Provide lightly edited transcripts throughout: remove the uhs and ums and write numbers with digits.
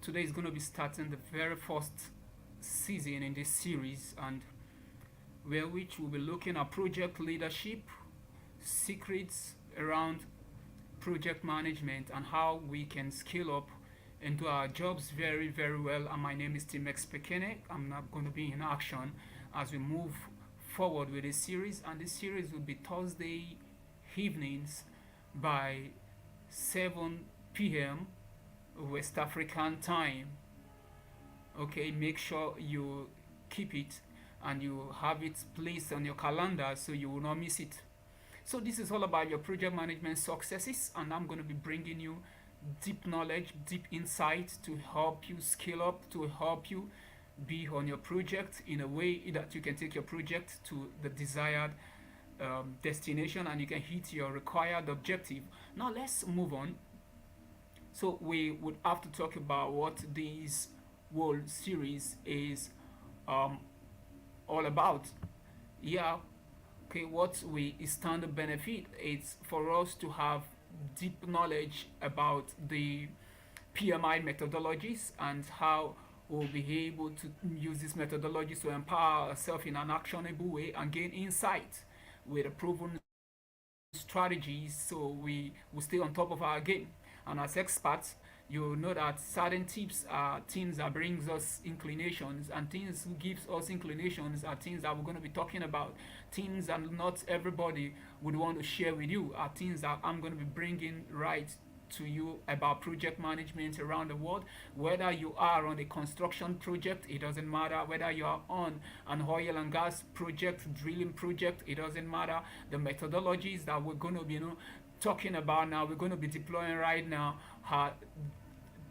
today is going to be starting the very first season in this series, and where which we'll be looking at project leadership, secrets around project management, and how we can scale up and do our jobs very, very well. And my name is Timex Pekene. I'm not going to be in action as we move forward with this series, and this series will be Thursday evenings by 7 p.m. West African time. Okay, make sure you keep it and you have it placed on your calendar so you will not miss it. So this is all about your project management successes, and I'm going to be bringing you deep knowledge, deep insight to help you scale up, to help you be on your project in a way that you can take your project to the desired destination and you can hit your required objective. Now let's move on. So we would have to talk about what this whole series is all about. Yeah, okay, what we stand to benefit is for us to have deep knowledge about the PMI methodologies and how we'll be able to use these methodologies to empower ourselves in an actionable way and gain insight with a proven strategies, so we will stay on top of our game. And as experts, you know that certain tips are things that brings us inclinations, and things gives us inclinations are things that we're going to be talking about. Things that not everybody would want to share with you are things that I'm going to be bringing right to you about project management around the world. Whether you are on a construction project, it doesn't matter. Whether you are on an oil and gas project, drilling project, it doesn't matter. The methodologies that we're going to be talking about now, we're going to be deploying right now, are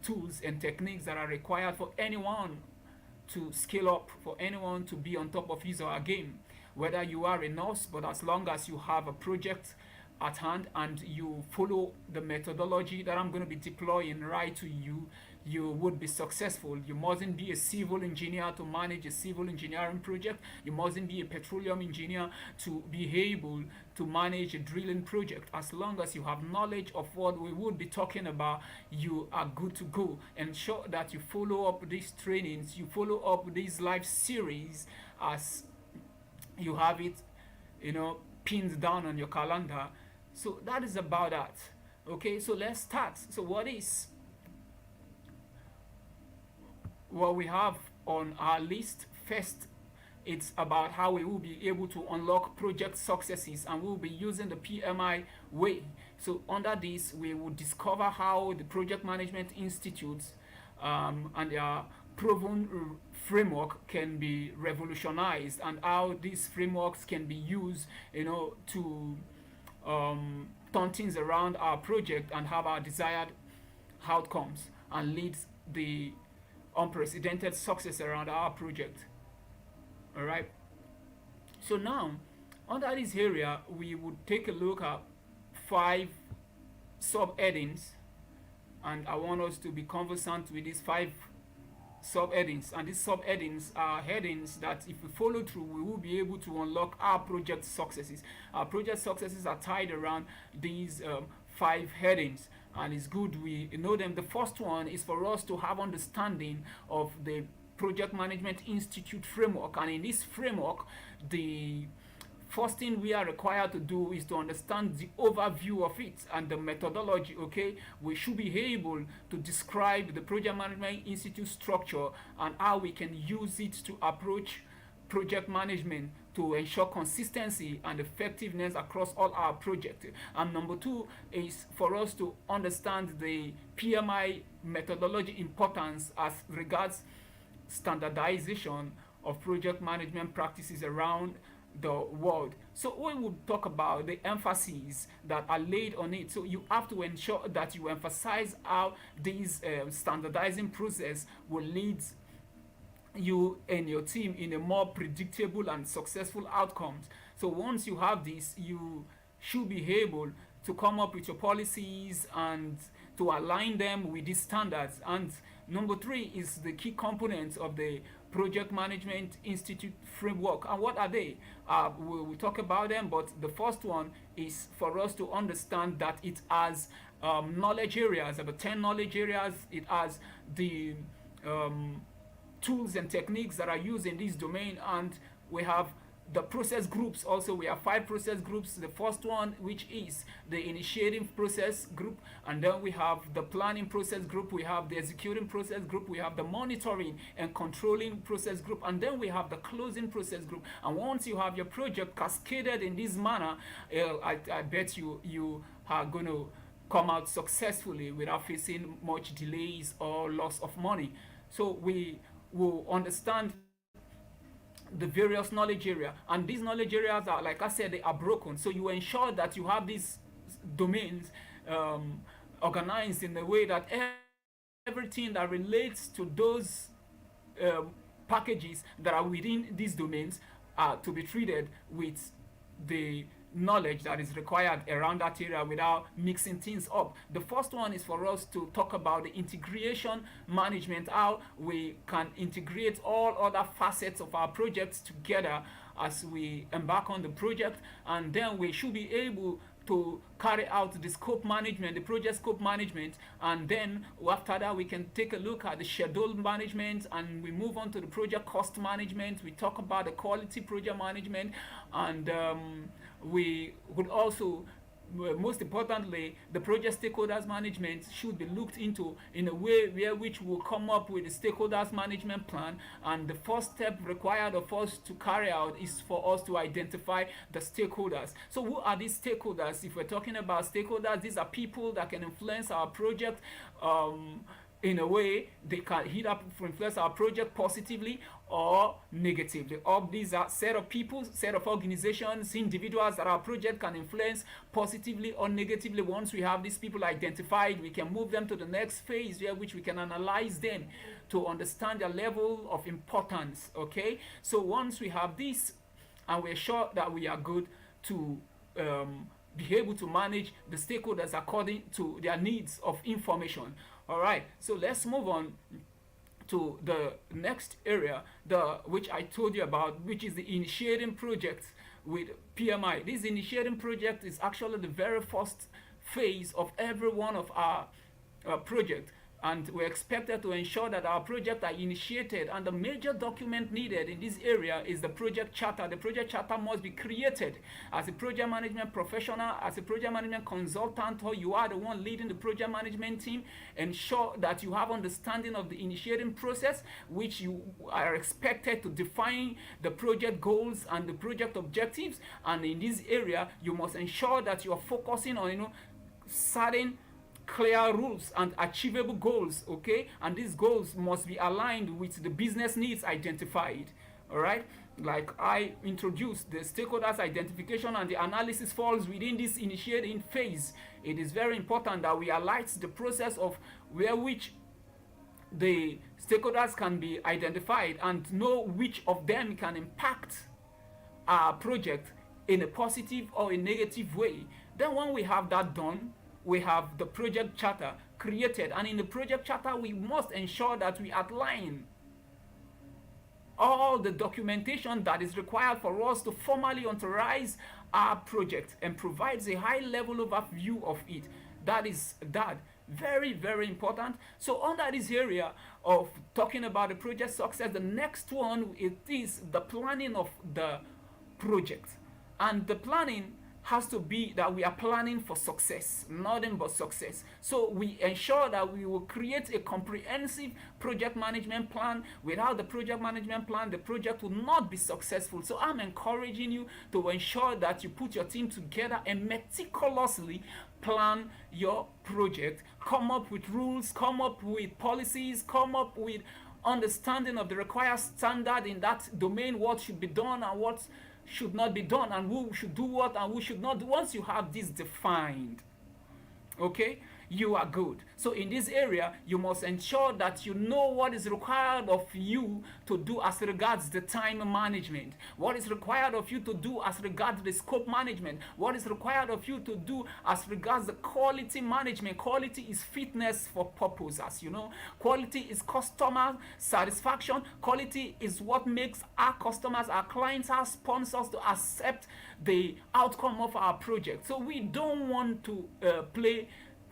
tools and techniques that are required for anyone to scale up, for anyone to be on top of his or her game. Whether you are a nurse, but as long as you have a project at hand and you follow the methodology that I'm going to be deploying right to you, you would be successful. You mustn't be a civil engineer to manage a civil engineering project. You mustn't be a petroleum engineer to be able to manage a drilling project. As long as you have knowledge of what we would be talking about, you are good to go. Ensure that you follow up these trainings, you follow up this live series as you have it, pinned down on your calendar. So that is about that. Okay, so let's start. So what we have on our list? First, it's about how we will be able to unlock project successes, and we'll be using the PMI way. So under this, we will discover how the Project Management Institutes and their proven framework can be revolutionized, and how these frameworks can be used to turn things around our project and have our desired outcomes and lead the unprecedented success around our project. All right, so now under this area we would take a look at 5 subheadings, and I want us to be conversant with these 5 subheadings. And these subheadings are headings that if we follow through, we will be able to unlock our project successes. Our project successes are tied around these 5 headings, and it's good we know them. The first one is for us to have understanding of the Project Management Institute framework, and in this framework, the first thing we are required to do is to understand the overview of it and the methodology. Okay, we should be able to describe the Project Management Institute structure and how we can use it to approach project management to ensure consistency and effectiveness across all our projects. And number 2 is for us to understand the PMI methodology importance as regards standardization of project management practices around the world. So we will talk about the emphases that are laid on it. So you have to ensure that you emphasize how this standardizing process will lead you and your team in a more predictable and successful outcomes. So once you have this, you should be able to come up with your policies and to align them with these standards. And number 3 is the key components of the Project Management Institute framework. And what are they? We'll talk about them, but the first one is for us to understand that it has knowledge areas, about 10 knowledge areas. It has the tools and techniques that are used in this domain, and we have the process groups. Also, we have 5 process groups. The first one, which is the initiating process group, and then we have the planning process group, we have the executing process group, we have the monitoring and controlling process group, and then we have the closing process group. And once you have your project cascaded in this manner, I bet you are going to come out successfully without facing much delays or loss of money. So we will understand the various knowledge area, and these knowledge areas are, like I said, they are broken. So you ensure that you have these domains organized in a way that everything that relates to those packages that are within these domains are to be treated with the knowledge that is required around that area without mixing things up. The first one is for us to talk about the integration management, how we can integrate all other facets of our projects together as we embark on the project, and then we should be able to carry out the scope management, the project scope management, and then after that we can take a look at the schedule management, and we move on to the project cost management. We talk about the quality project management, and we would also, most importantly, the project stakeholders management should be looked into in a way where which will come up with the stakeholders management plan. And the first step required of us to carry out is for us to identify the stakeholders. So who are these stakeholders? If we're talking about stakeholders, these are people that can influence our project in a way. They can either influence our project positively or negatively. All these are set of people, set of organizations, individuals that our project can influence positively or negatively. Once we have these people identified, we can move them to the next phase, where which we can analyze them to understand their level of importance. Okay, so once we have this and we're sure that we are good to be able to manage the stakeholders according to their needs of information. All right, so let's move on to the next area, which I told you about, which is the initiating project with PMI. This initiating project is actually the very first phase of every one of our project, and we're expected to ensure that our projects are initiated, and the major document needed in this area is the project charter. The project charter must be created. As a project management professional, as a project management consultant, or you are the one leading the project management team, ensure that you have understanding of the initiating process, which you are expected to define the project goals and the project objectives. And in this area, you must ensure that you are focusing on certain clear rules and achievable goals. Okay, and these goals must be aligned with the business needs identified. All right, like I introduced, the stakeholders identification and the analysis falls within this initiating phase. It is very important that we highlight the process of where which the stakeholders can be identified and know which of them can impact our project in a positive or a negative way. Then when we have that done, we have the project charter created, and in the project charter we must ensure that we outline all the documentation that is required for us to formally authorize our project and provides a high level overview of it. That is very, very important. So under this area of talking about the project success, the next one, it is the planning of the project. And the planning has to be that we are planning for success, nothing but success. So we ensure that we will create a comprehensive project management plan. Without the project management plan, the project will not be successful. So I'm encouraging you to ensure that you put your team together and meticulously plan your project, come up with rules, come up with policies, come up with understanding of the required standard in that domain, what should be done and what should not be done, and who should do what and who should not do. Once you have this defined, okay, you are good. So in this area, you must ensure that you know what is required of you to do as regards the time management, what is required of you to do as regards the scope management, what is required of you to do as regards the quality management. Quality is fitness for purpose, as you know. Quality is customer satisfaction. Quality is what makes our customers, our clients, our sponsors to accept the outcome of our project. So we don't want to play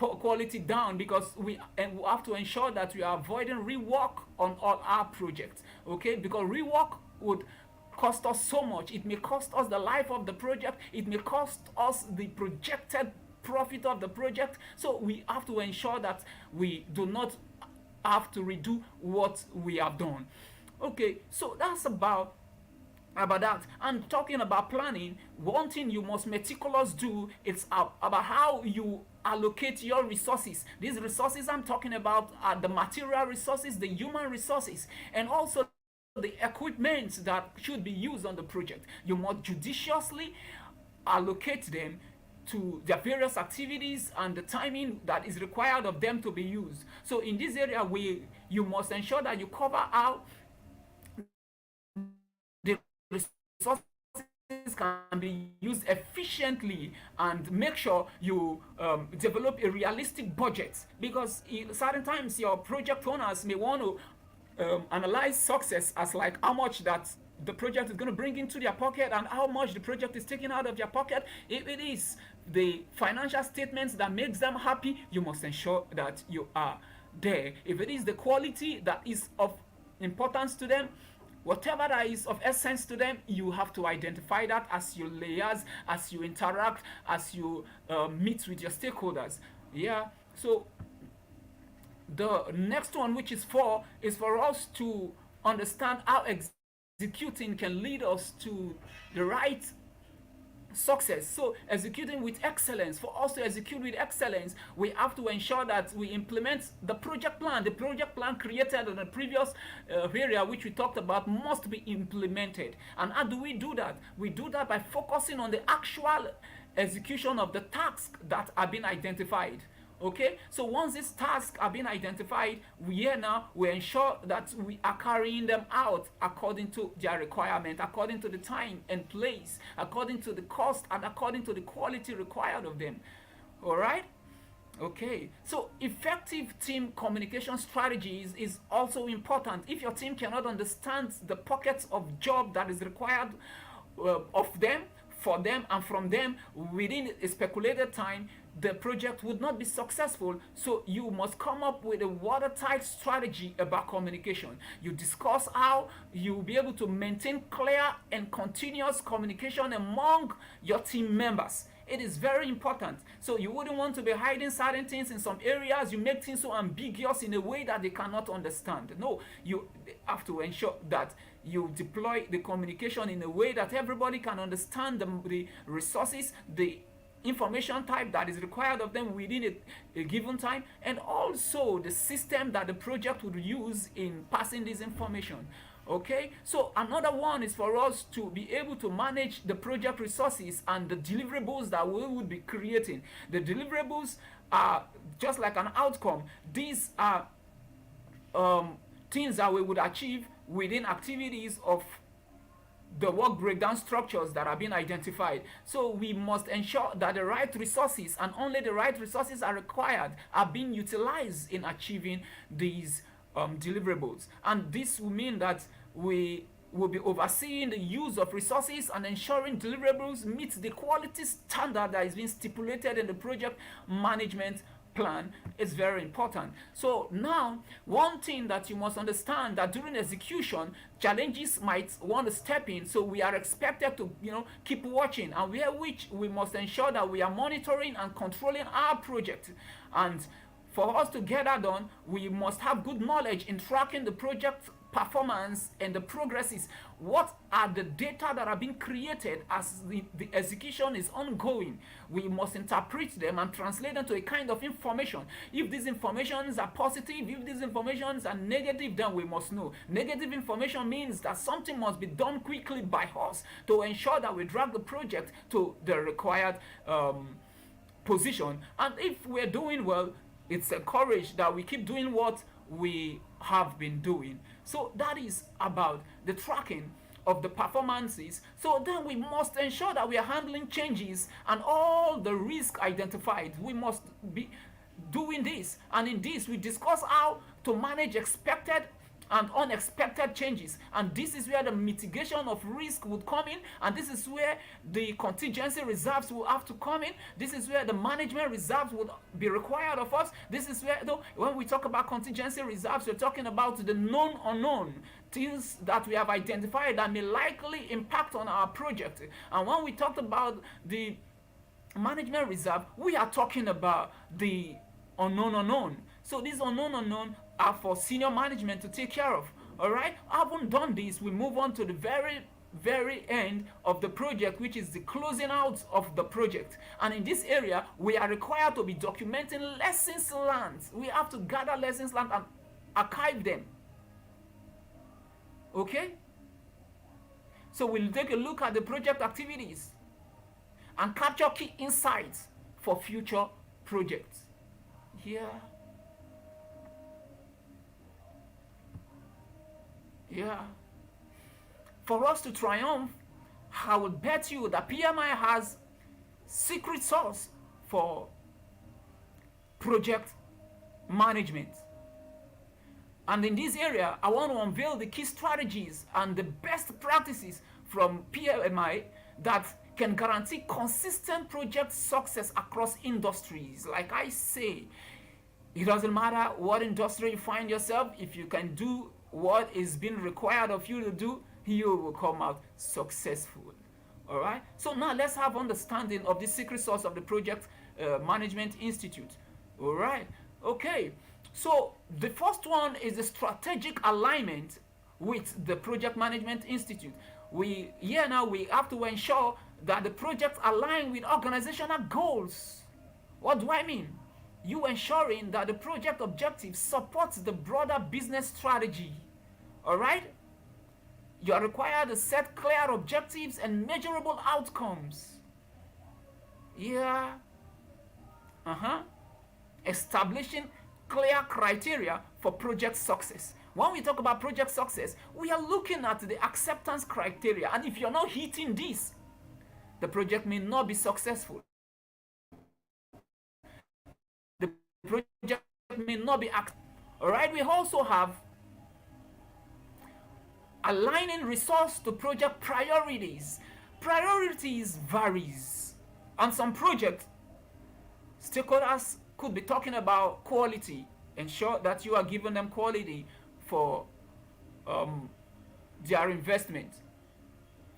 quality down, because we have to ensure that we are avoiding rework on all our projects. Okay, because rework would cost us so much. It may cost us the life of the project, it may cost us the projected profit of the project. So we have to ensure that we do not have to redo what we have done. Okay, so that's about that. And talking about planning, one thing you must meticulous do is about how you allocate your resources. These resources I'm talking about are the material resources, the human resources, and also the equipment that should be used on the project. You must judiciously allocate them to their various activities and the timing that is required of them to be used. So in this area, you must ensure that you cover out the resources can be used efficiently, and make sure you develop a realistic budget, because in certain times your project owners may want to analyze success as like how much that the project is going to bring into their pocket and how much the project is taking out of their pocket. If it is the financial statements that makes them happy, you must ensure that you are there. If it is the quality that is of importance to them, whatever that is of essence to them, you have to identify that as you liaise, as you interact, as you meet with your stakeholders. Yeah, so the next one, which is for us to understand how executing can lead us to the right success. So executing with excellence, for us to execute with excellence, we have to ensure that we implement the project plan created in the previous area which we talked about must be implemented. And how do we do that? We do that by focusing on the actual execution of the tasks that are being identified. Okay, so once these tasks are being identified, we ensure that we are carrying them out according to their requirement, according to the time and place, according to the cost, and according to the quality required of them. All right. Okay, so effective team communication strategies is also important. If your team cannot understand the pockets of job that is required of them, for them, and from them within a speculated time, the project would not be successful. So you must come up with a watertight strategy about communication. You discuss how you'll be able to maintain clear and continuous communication among your team members. It is very important. So you wouldn't want to be hiding certain things in some areas. You make things so ambiguous in a way that they cannot understand. No, you have to ensure that you deploy the communication in a way that everybody can understand the resources, the information type that is required of them within a given time, and also the system that the project would use in passing this information. Okay, so another one is for us to be able to manage the project resources and the deliverables that we would be creating. The deliverables are just like an outcome. These are things that we would achieve within activities of the work breakdown structures that are being identified. So we must ensure that the right resources, and only the right resources are required, are being utilized in achieving these deliverables. And this will mean that we will be overseeing the use of resources and ensuring deliverables meet the quality standard that is being stipulated in the project management plan. Is very important. So now, one thing that you must understand, that during execution, challenges might want to step in. So we are expected to keep watching, and which we must ensure that we are monitoring and controlling our project. And for us to get that done, we must have good knowledge in tracking the project performance and the progresses. What are the data that are being created as the execution is ongoing? We must interpret them and translate them to a kind of information. If these informations are positive, if these informations are negative, then we must know. Negative information means that something must be done quickly by us to ensure that we drag the project to the required position. And if we're doing well, it's encouraged that we keep doing what we have been doing. So that is about the tracking of the performances. So then we must ensure that we are handling changes and all the risk identified. We must be doing this, and in this we discuss how to manage expected and unexpected changes. And this is where the mitigation of risk would come in, and this is where the contingency reserves will have to come in. This is where the management reserves would be required of us. This is where, though, when we talk about contingency reserves, we're talking about the known unknown, things that we have identified that may likely impact on our project. And when we talked about the management reserve, we are talking about the unknown. So these unknown are for senior management to take care of. All right, having done this, we move on to the very end of the project, which is the closing out of the project. And in this area, we are required to be documenting lessons learned. We have to gather lessons learned and archive them. Okay, so we'll take a look at the project activities and capture key insights for future projects. Yeah. For us to triumph, I will bet you that PMI has secret sauce for project management. And in this area, I want to unveil the key strategies and the best practices from PMI that can guarantee consistent project success across industries. Like I say, it doesn't matter what industry you find yourself, if you can do what is being required of you to do, you will come out successful. All right, so now let's have understanding of the secret sauce of the Project Management Institute. All right, okay, so the first one is the strategic alignment with the Project Management Institute. We have to ensure that the projects align with organizational goals. What do I mean? You ensuring that the project objective supports the broader business strategy. All right? You are required to set clear objectives and measurable outcomes. Yeah. Establishing clear criteria for project success. When we talk about project success, we are looking at the acceptance criteria. And if you're not hitting this, the project may not be successful. The project may not be all right. We also have aligning resource to project priorities. Priorities varies. On some projects, stakeholders could be talking about quality. Ensure that you are giving them quality for their investment.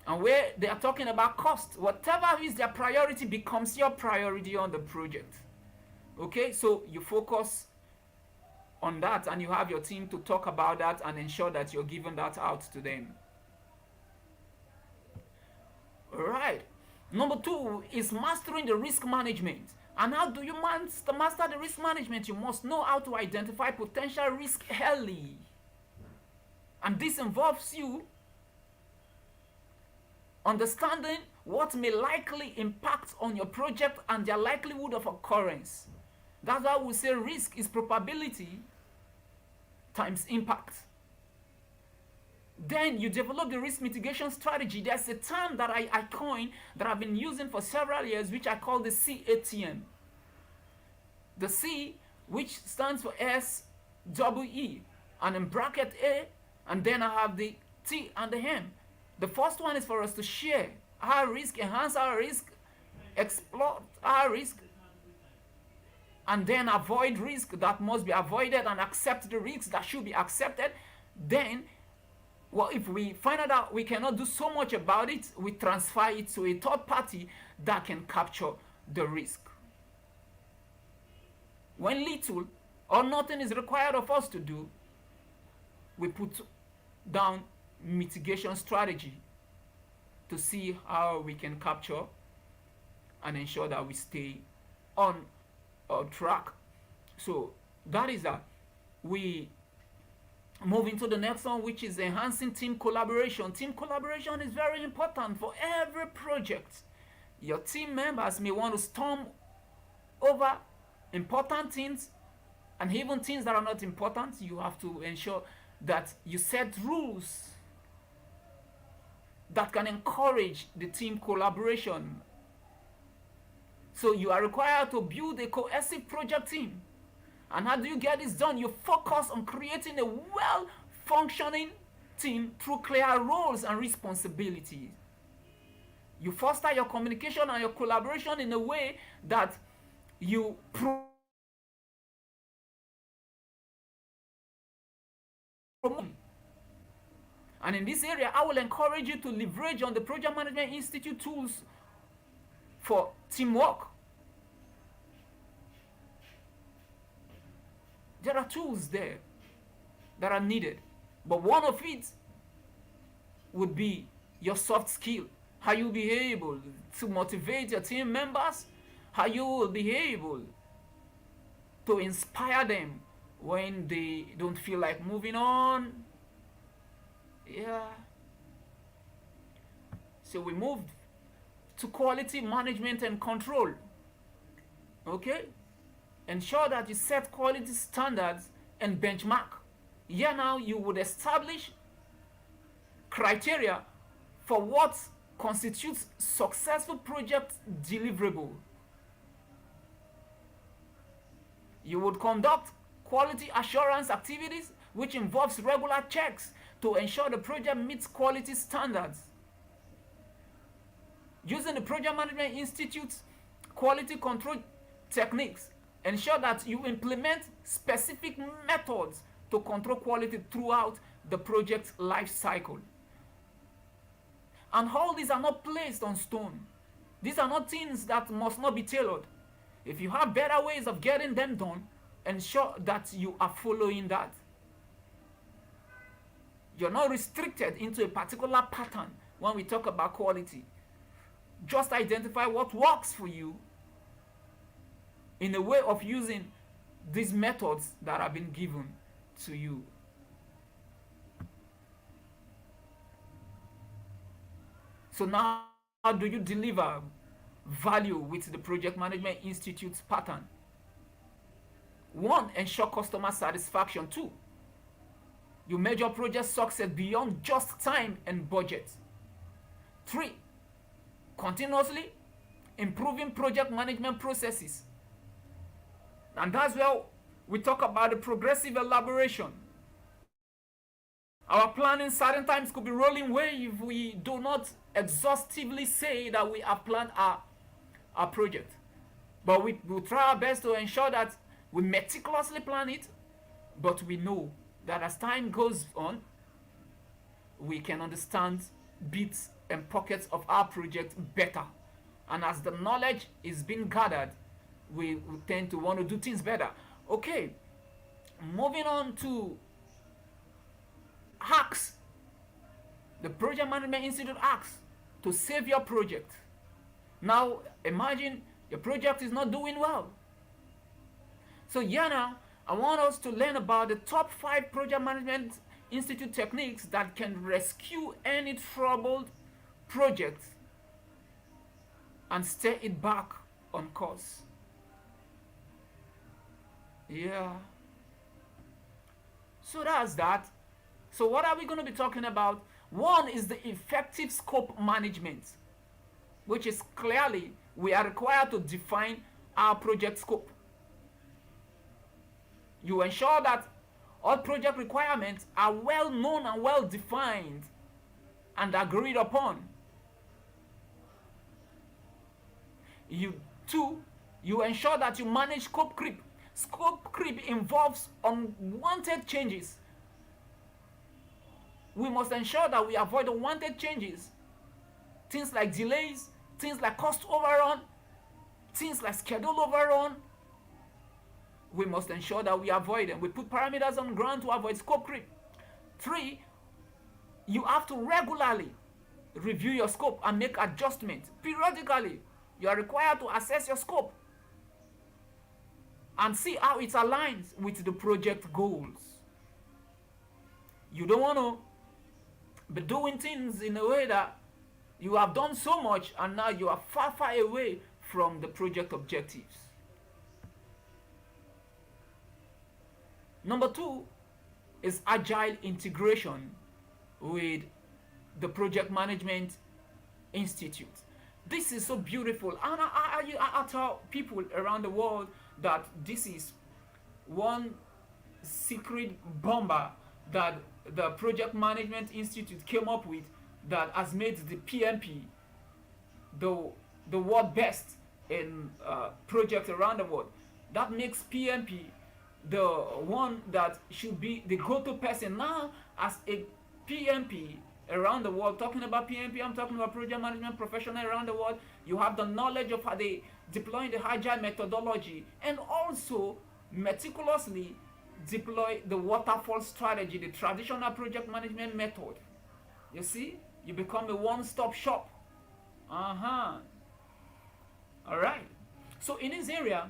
And where they are talking about cost, whatever is their priority becomes your priority on the project. Okay, so you focus on that and you have your team to talk about that and ensure that you're giving that out to them. All right. Number 2 is mastering the risk management. And how do you master the risk management? You must know how to identify potential risk early. And this involves you understanding what may likely impact on your project and their likelihood of occurrence. That's why we say risk is probability times impact. Then you develop the risk mitigation strategy. There's a term that I coined that I've been using for several years, which I call the CATM. The C, which stands for SEE, and in bracket A, and then I have the T and the M. The first one is for us to share our risk, enhance our risk, exploit our risk, and then avoid risk that must be avoided and accept the risks that should be accepted. Then, well, if we find out that we cannot do so much about it, we transfer it to a third party that can capture the risk. When little or nothing is required of us to do, we put down mitigation strategy to see how we can capture and ensure that we stay on track. So that is that. We move into the next one, which is enhancing team collaboration. Team collaboration is very important for every project. Your team members may want to storm over important things, and even things that are not important. You have to ensure that you set rules that can encourage the team collaboration. So you are required to build a cohesive project team. And how do you get this done? You focus on creating a functioning team through clear roles and responsibilities. You foster your communication and your collaboration in a way that you promote. And in this area, I will encourage you to leverage on the Project Management Institute tools for teamwork. There are tools there that are needed, but one of it would be your soft skill. How you be able to motivate your team members, how you will be able to inspire them when they don't feel like moving on. Yeah. So we moved to quality management and control. Okay? Ensure that you set quality standards and benchmark. Here now you would establish criteria for what constitutes successful project deliverable. You would conduct quality assurance activities, which involves regular checks to ensure the project meets quality standards. Using the Project Management Institute's quality control techniques, ensure that you implement specific methods to control quality throughout the project life cycle. And all these are not placed on stone. These are not things that must not be tailored. If you have better ways of getting them done, ensure that you are following that. You're not restricted into a particular pattern when we talk about quality. Just identify what works for you in a way of using these methods that have been given to you. So now, how do you deliver value with the Project Management Institute's pattern? 1, ensure customer satisfaction. 2, you measure project success beyond just time and budget. 3, continuously improving project management processes. And that's where we talk about the progressive elaboration. Our planning certain times could be rolling way if we do not exhaustively say that we have planned our project. But we will try our best to ensure that we meticulously plan it, but we know that as time goes on, we can understand bits and pockets of our project better. And as the knowledge is being gathered, we tend to want to do things better. Okay, moving on to hacks. The Project Management Institute hacks to save your project. Now, imagine your project is not doing well. So here now, I want us to learn about the top 5 Project Management Institute techniques that can rescue any troubled project and steer it back on course. Yeah. So that's that. So what are we going to be talking about? 1 is the effective scope management, which is clearly we are required to define our project scope. You ensure that all project requirements are well known and well defined and agreed upon. 2, you ensure that you manage scope creep. Scope creep involves unwanted changes. We must ensure that we avoid unwanted changes. Things like delays, things like cost overrun, things like schedule overrun. We must ensure that we avoid them. We put parameters on ground to avoid scope creep. 3, you have to regularly review your scope and make adjustments. Periodically, you are required to assess your scope and see how it aligns with the project goals. You don't want to be doing things in a way that you have done so much and now you are far, far away from the project objectives. Number 2 is agile integration with the Project Management Institute. This is so beautiful, and I tell people around the world that this is one secret bomber that the Project Management Institute came up with that has made the PMP the world best in projects around the world. That makes PMP the one that should be the go-to person now as a PMP around the world. Talking about PMP, I'm talking about project management professional around the world. You have the knowledge of how they deploying the agile methodology and also meticulously deploy the waterfall strategy, the traditional project management method. You see, you become a one-stop shop. All right. So in this area,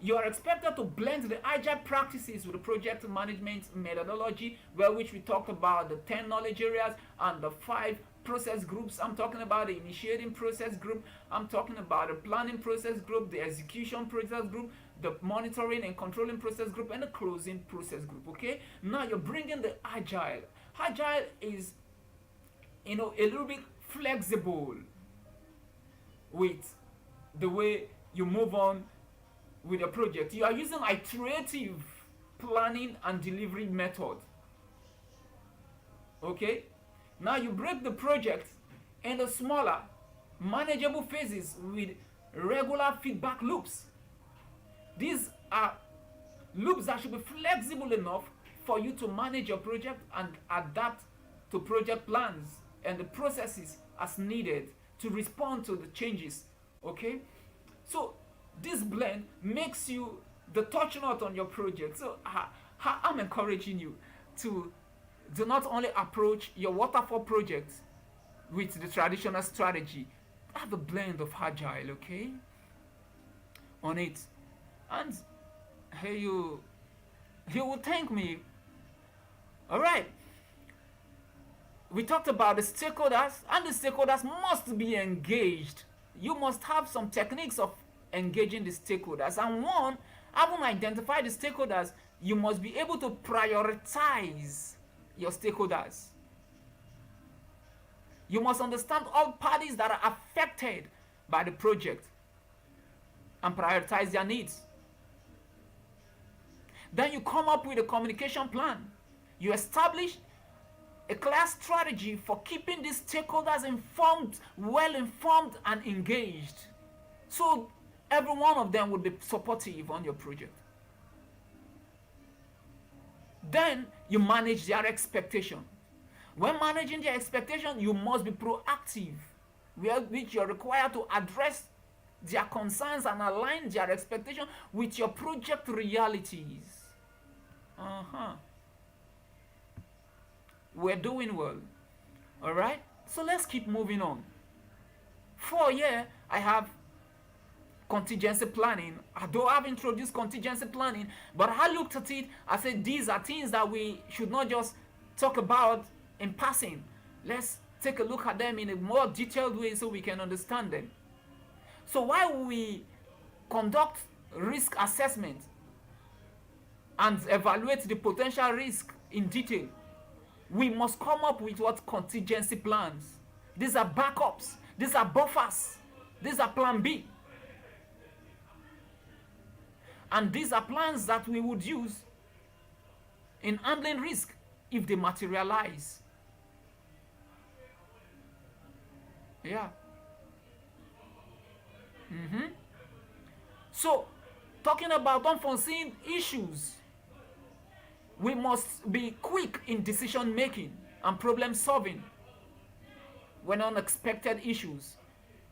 you are expected to blend the agile practices with the project management methodology, where which we talked about the 10 knowledge areas and the 5 process groups. I'm talking about the initiating process group, I'm talking about the planning process group, the execution process group, the monitoring and controlling process group, and the closing process group. Okay, now you're bringing the agile. Agile is, a little bit flexible with the way you move on with a project. You are using iterative planning and delivery method. Okay, now you break the project into smaller manageable phases with regular feedback loops. These are loops that should be flexible enough for you to manage your project and adapt to project plans and the processes as needed to respond to the changes. Okay, so this blend makes you the touch note on your project. So I'm encouraging you to do not only approach your waterfall project with the traditional strategy, have a blend of agile, okay, on it, and hey, you will thank me. All right, we talked about the stakeholders, and the stakeholders must be engaged. You must have some techniques of engaging the stakeholders, and one, having identified the stakeholders, you must be able to prioritize your stakeholders. You must understand all parties that are affected by the project and prioritize their needs. Then you come up with a communication plan. You establish a clear strategy for keeping these stakeholders informed, well informed, and engaged. So every one of them will be supportive on your project. Then you manage their expectation. When managing their expectation, you must be proactive, which you're required to address their concerns and align their expectation with your project realities. We're doing well. All right, so let's keep moving on. For here, I have contingency planning. Although I've introduced contingency planning, but I looked at it, I said these are things that we should not just talk about in passing. Let's take a look at them in a more detailed way so we can understand them. So while we conduct risk assessment and evaluate the potential risk in detail, we must come up with what contingency plans. These are backups, these are buffers, these are plan B. And these are plans that we would use in handling risk if they materialize. Yeah. So, talking about unforeseen issues, we must be quick in decision making and problem solving when unexpected issues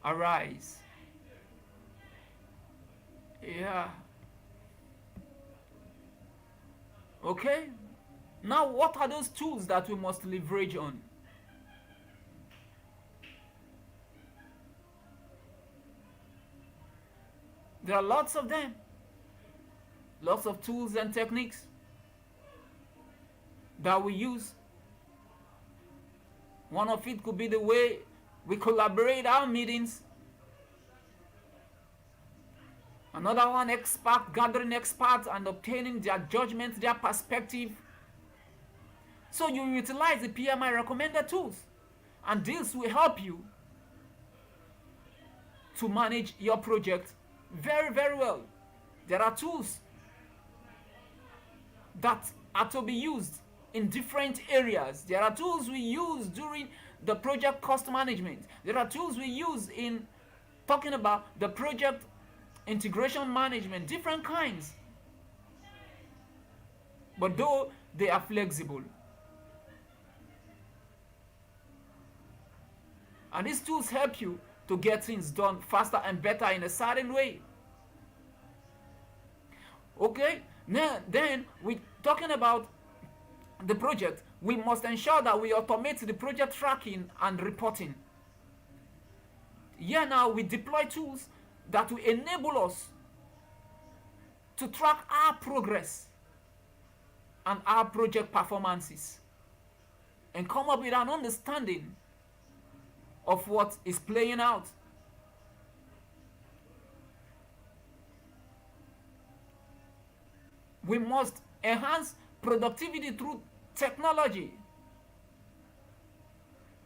arise. Yeah. Okay, now what are those tools that we must leverage on? There are lots of them, lots of tools and techniques that we use. One of it could be the way we collaborate our meetings. Another one, gathering experts and obtaining their judgment, their perspective. So you utilize the PMI recommended tools, and this will help you to manage your project very, very well. There are tools that are to be used in different areas. There are tools we use during the project cost management. There are tools we use in talking about the project integration management, different kinds. But though they are flexible. And these tools help you to get things done faster and better in a certain way. Okay, now then we're talking about the project. We must ensure that we automate the project tracking and reporting. Here now we deploy tools that will enable us to track our progress and our project performances and come up with an understanding of what is playing out. We must enhance productivity through technology,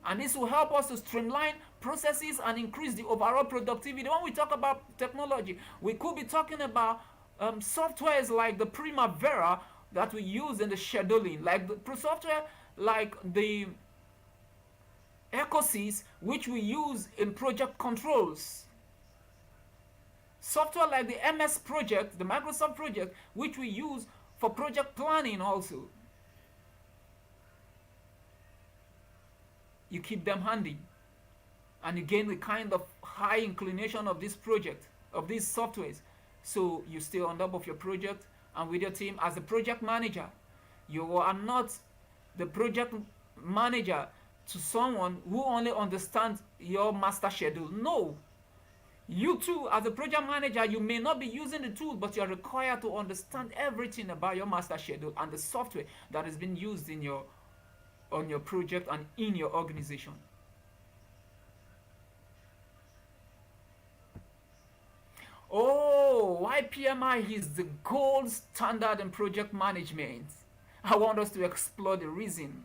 and this will help us to streamline processes and increase the overall productivity. When we talk about technology, we could be talking about softwares like the Primavera that we use in the scheduling, like the software like the Ecosys, which we use in project controls. Software like the MS project, the Microsoft project, which we use for project planning also. You keep them handy, and you gain the kind of high inclination of this project, of these softwares. So you stay on top of your project and with your team. As a project manager, you are not the project manager to someone who only understands your master schedule. No. You too, as a project manager, you may not be using the tool, but you are required to understand everything about your master schedule and the software that is being used in on your project and in your organization. Oh, why PMI is the gold standard in project management? I want us to explore the reason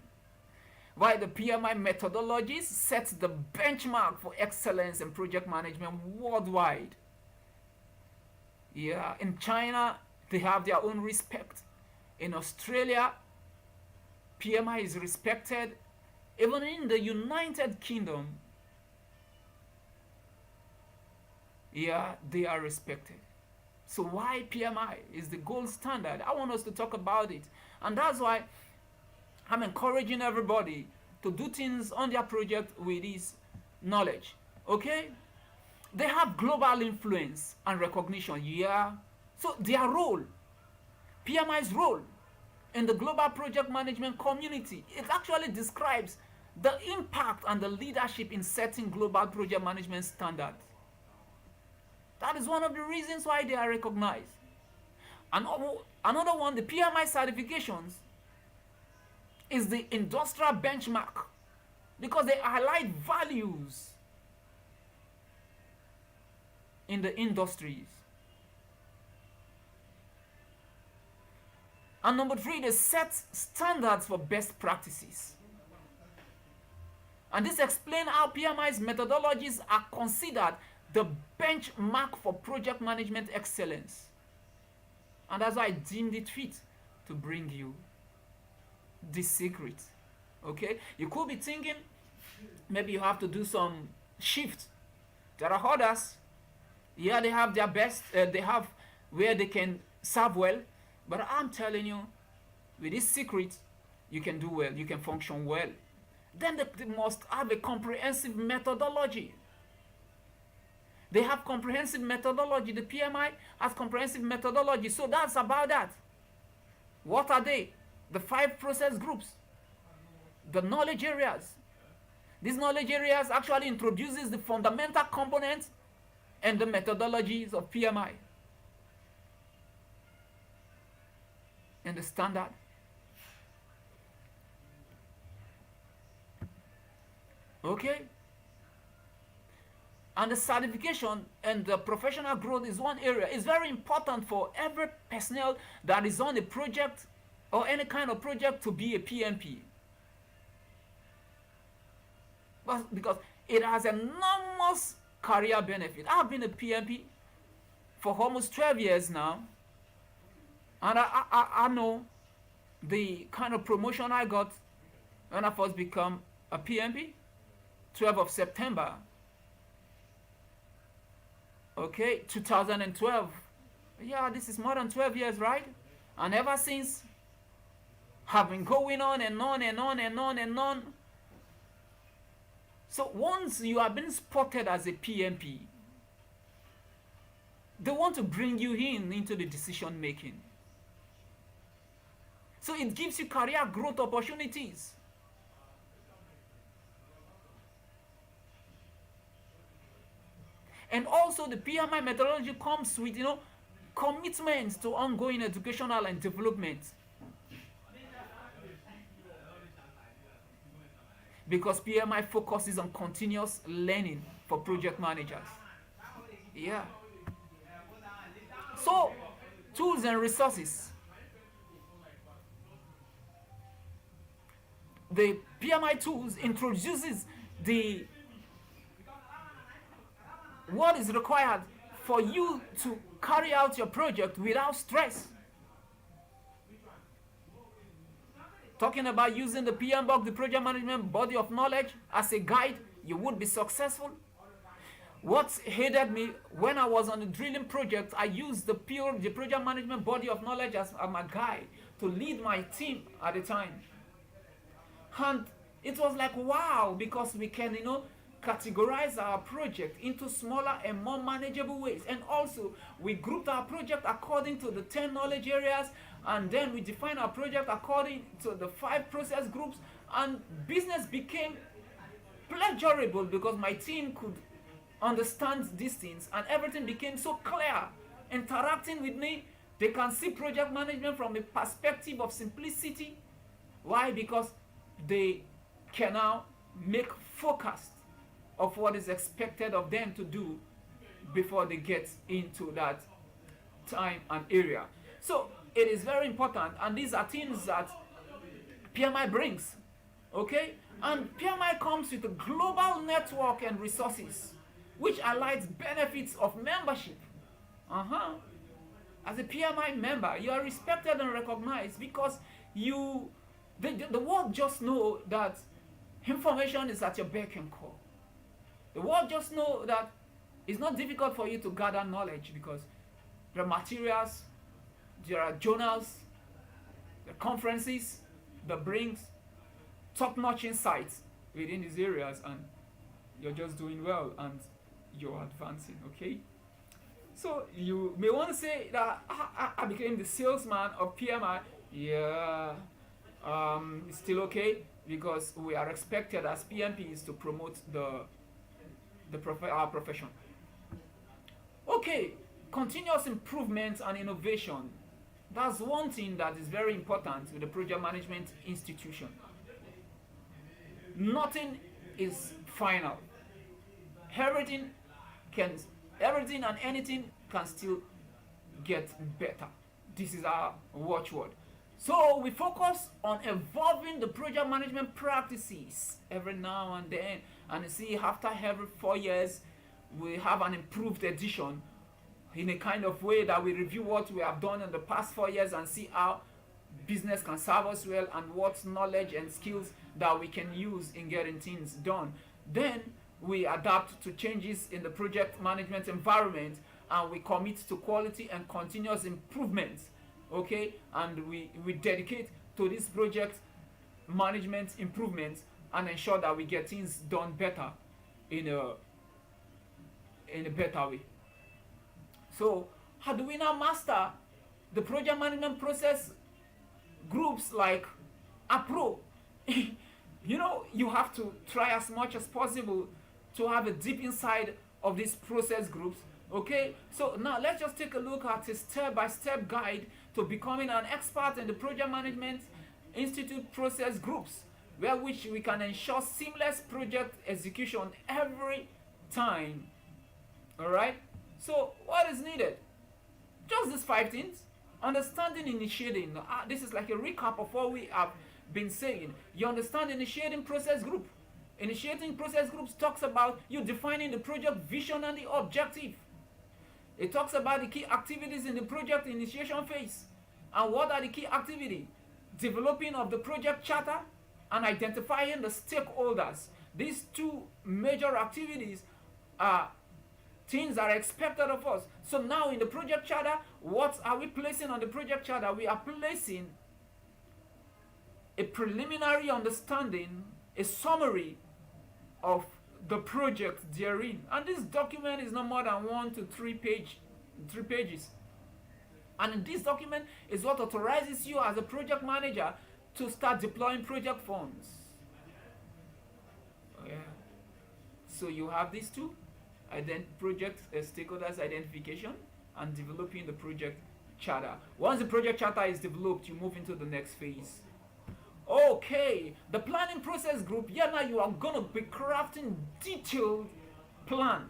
why the PMI methodologies set the benchmark for excellence in project management worldwide. Yeah, in China, they have their own respect. In Australia, PMI is respected. Even in the United Kingdom, yeah, they are respected. So why PMI is the gold standard? I want us to talk about it. And that's why I'm encouraging everybody to do things on their project with this knowledge. Okay? They have global influence and recognition. Yeah. So their role, PMI's role in the global project management community, it actually describes the impact and the leadership in setting global project management standards. That is one of the reasons why they are recognized. Another one, the PMI certifications, is the industrial benchmark because they highlight values in the industries. And number 3, they set standards for best practices. And this explains how PMI's methodologies are considered the benchmark for project management excellence. And that's why I deemed it fit to bring you this secret. Okay, you could be thinking maybe you have to do some shift. There are others, yeah, they have their best, they have where they can serve well, but I'm telling you, with this secret, you can do well, you can function well. Then they must have a comprehensive methodology. They have comprehensive methodology. The PMI has comprehensive methodology. So that's about that. What are they? The 5 process groups, the knowledge areas. These knowledge areas actually introduces the fundamental components and the methodologies of PMI and the standard. Okay? And the certification and the professional growth is one area. It's very important for every personnel that is on a project or any kind of project to be a PMP. Because it has enormous career benefit. I've been a PMP for almost 12 years now. And I know the kind of promotion I got when I first become a PMP, 12th of September, okay, 2012. Yeah, this is more than 12 years, right? And ever since, have been going on and on and on and on and on. So once you have been spotted as a PMP, they want to bring you into the decision making. So it gives you career growth opportunities. And also the PMI methodology comes with, commitments to ongoing educational and development. Because PMI focuses on continuous learning for project managers. Yeah. So, tools and resources. The PMI tools introduces what is required for you to carry out your project without stress. Talking about using the PM box, the project management body of knowledge, as a guide, you would be successful. What aided me when I was on the drilling project, I used the project management body of knowledge as my guide to lead my team at the time. And it was like, wow, because we can, categorize our project into smaller and more manageable ways. And also, we grouped our project according to the 10 knowledge areas, and then we defined our project according to the 5 process groups, and business became pleasurable because my team could understand these things, and everything became so clear. Interacting with me, they can see project management from a perspective of simplicity. Why? Because they can now make focus of what is expected of them to do before they get into that time and area. So it is very important, and these are things that PMI brings, okay? And PMI comes with a global network and resources, which highlights benefits of membership. As a PMI member, you are respected and recognized because the world just know that information is at your beck and call. The world just know that it's not difficult for you to gather knowledge because there are materials, there are journals, there are conferences that brings top-notch insights within these areas, and you're just doing well and you're advancing, okay? So you may want to say that I became the salesman of PMI. Yeah, it's still okay because we are expected as PMPs to promote our profession. Okay, continuous improvement and innovation. That's one thing that is very important with the project management institution. Nothing is final. Everything and anything can still get better. This is our watchword. So we focus on evolving the project management practices every now and then, and you see after every 4 years we have an improved edition in a kind of way that we review what we have done in the past 4 years and see how business can serve us well and what knowledge and skills that we can use in getting things done. Then we adapt to changes in the project management environment, and we commit to quality and continuous improvements, okay? And we dedicate to this project management improvements and ensure that we get things done better in a better way. So how do we now master the project management process groups like APRO? You have to try as much as possible to have a deep insight of these process groups, okay? So now let's just take a look at a step-by-step guide to becoming an expert in the project management institute process groups, which we can ensure seamless project execution every time. All right, so what is needed? Just these 5 things. Understanding initiating. This is like a recap of what we have been saying. You understand initiating process group. Initiating process groups talks about you defining the project vision and the objective. It talks about the key activities in the project initiation phase. And what are the key activities? developing of the project charter, and identifying the stakeholders. These two major activities are things that are expected of us. So now in the project charter, what are we placing on the project charter? We are placing a preliminary understanding, a summary of the project therein. And this document is no more than 1 to 3 pages. And this document is what authorizes you as a project manager to start deploying project funds. Yeah. So you have these two, project stakeholders identification and developing the project charter. Once the project charter is developed, you move into the next phase. Okay, the planning process group. Yeah, now you are gonna be crafting detailed plan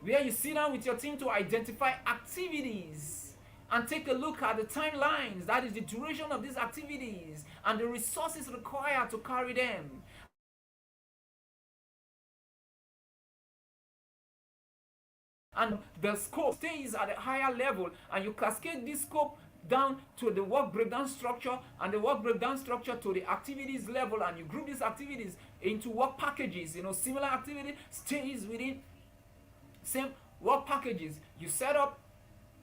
where you sit down with your team to identify activities and take a look at the timelines, that is the duration of these activities and the resources required to carry them. And the scope stays at a higher level, and you cascade this scope down to the work breakdown structure, and the work breakdown structure to the activities level, and you group these activities into work packages. Similar activity stays within same work packages. You set up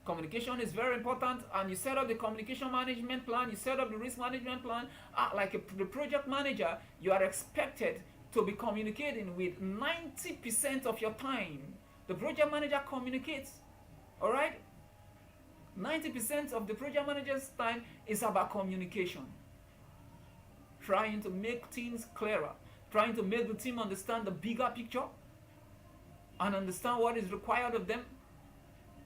communication is very important, and you set up the communication management plan, you set up the risk management plan. The project manager, you are expected to be communicating with 90% of your time. The project manager communicates, all right? 90% of the project manager's time is about communication. Trying to make things clearer, trying to make the team understand the bigger picture and understand what is required of them,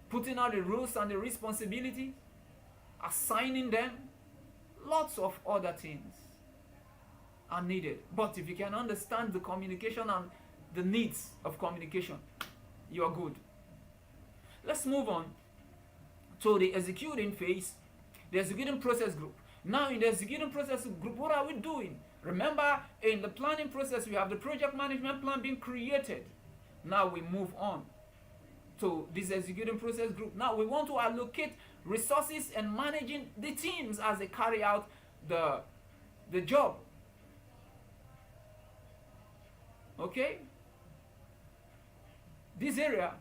putting out the roles and the responsibilities, assigning them. Lots of other things are needed. But if you can understand the communication and the needs of communication, you are good. Let's move on to the executing phase, the executing process group. Now in the executing process group, what are we doing? Remember, in the planning process, we have the project management plan being created. Now we move on to this executing process group. Now we want to allocate resources and managing the teams as they carry out the job. Okay? This area,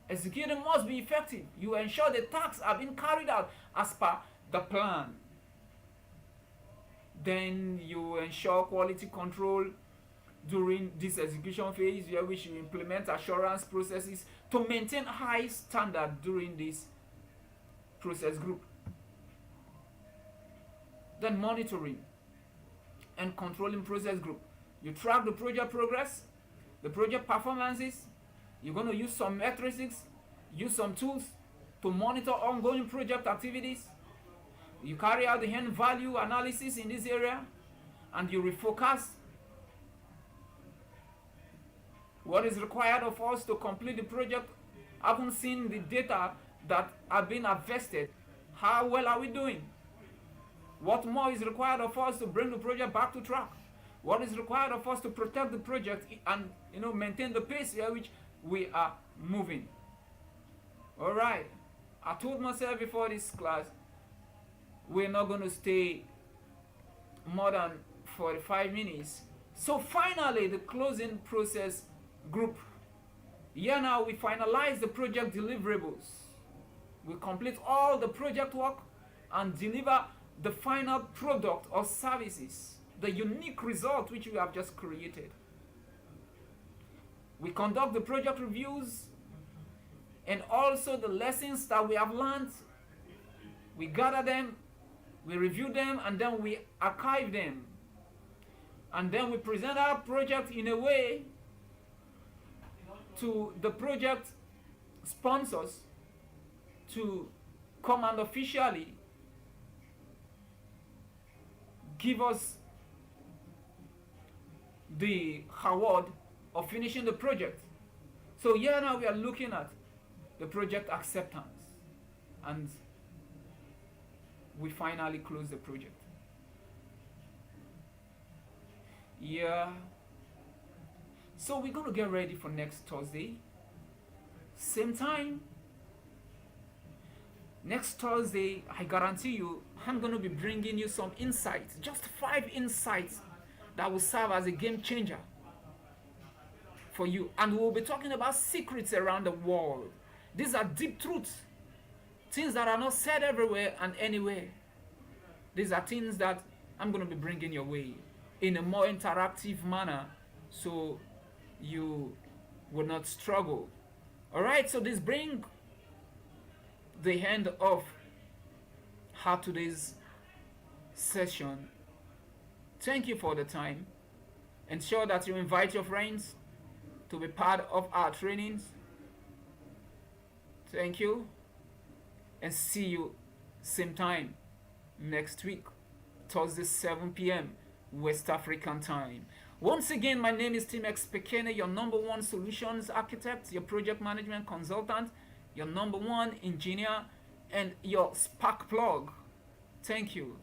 executing must be effective. You ensure the tasks are being carried out as per the plan. Then you ensure quality control during this execution phase, where we should implement assurance processes to maintain high standard during this process group. Then monitoring and controlling process group. You track the project progress, the project performances. You're going to use some metrics, use some tools to monitor ongoing project activities. You carry out the end value analysis in this area, and you refocus what is required of us to complete the project. Having seen the data that have been invested, how well are we doing? What more is required of us to bring the project back to track? What is required of us to protect the project and maintain the pace at which we are moving? All right. I told myself before this class, we're not going to stay more than 45 minutes. So finally, the closing process group. Here now we finalize the project deliverables. We complete all the project work and deliver the final product or services, the unique result which we have just created. We conduct the project reviews and also the lessons that we have learned. We gather them, we review them, and then we archive them. And then we present our project in a way to the project sponsors to come and officially give us the award of finishing the project. So here now we are looking at the project acceptance, and we finally close the project. Yeah. So we're going to get ready for next Thursday. Same time. Next Thursday, I guarantee you, I'm going to be bringing you some insights, just 5 insights that will serve as a game changer for you. And we'll be talking about secrets around the world. These are deep truths, things that are not said everywhere and anywhere. These are things that I'm going to be bringing your way in a more interactive manner so you will not struggle. Alright, so this brings the end of our today's session. Thank you for the time. Ensure that you invite your friends to be part of our trainings. Thank you, and see you same time next week, Thursday 7 p.m. West African time. Once again, my name is Timex Pekene, your number one solutions architect, your project management consultant, your number one engineer, and your spark plug. Thank you.